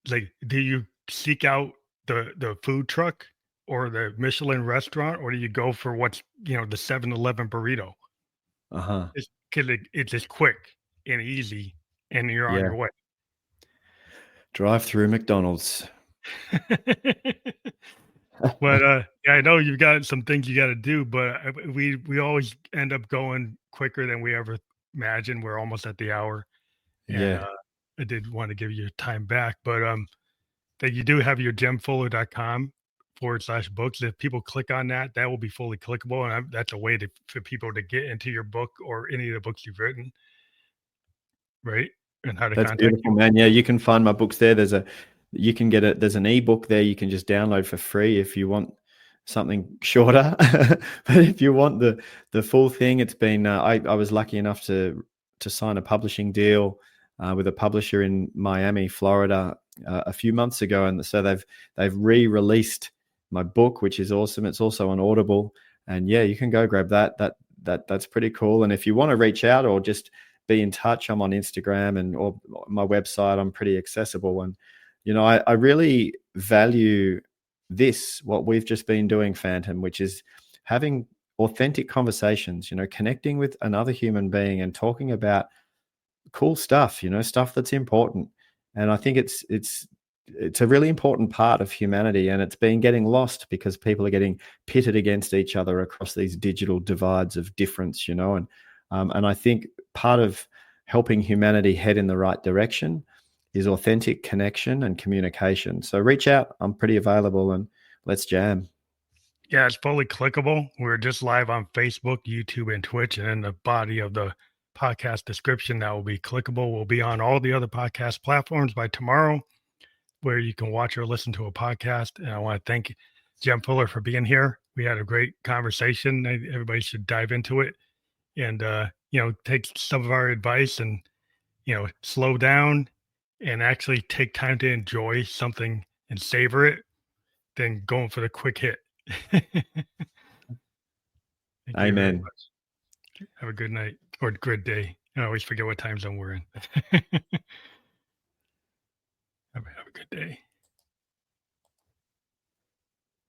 like, do you seek out the food truck or the Michelin restaurant, or do you go for what's, the 7-Eleven burrito? Uh-huh. It's 'cause it's just quick and easy, and you're on Yeah. your way. Drive through McDonald's. But, yeah, I know you've got some things you gotta do, but we always end up going quicker than we ever imagined. We're almost at the hour, and, Yeah. I did wanna give you your time back, but, that you do have your jemfuller.com/books. If people click on that, that will be fully clickable, and that's a way for people to get into your book or any of the books you've written, right? And how to That's contact beautiful, you. man. Yeah, you can find my books there. There's an ebook there you can just download for free if you want something shorter. But if you want the full thing, it's been I was lucky enough to sign a publishing deal with a publisher in Miami, Florida, a few months ago, and so they've re-released my book, which is awesome. It's also on Audible, and yeah, you can go grab that. That's pretty cool. And if you want to reach out or just be in touch, I'm on Instagram or my website. I'm pretty accessible, and I really value what we've just been doing, Phantom, which is having authentic conversations. Connecting with another human being and talking about cool stuff. Stuff that's important. And I think it's a really important part of humanity, and it's been getting lost because people are getting pitted against each other across these digital divides of difference. And I think part of helping humanity head in the right direction is authentic connection and communication. So reach out. I'm pretty available, and let's jam. Yeah, it's fully clickable. We're just live on Facebook, YouTube, and Twitch. And in the body of the podcast description, that will be clickable. We'll be on all the other podcast platforms by tomorrow, where you can watch or listen to a podcast. And I want to thank Jem Fuller for being here. We had a great conversation. Everybody should dive into it and, take some of our advice and, slow down and actually take time to enjoy something and savor it than going for the quick hit. Thank you very Amen. much. Have a good night or good day. I always forget what time zone we're in. Have a good day.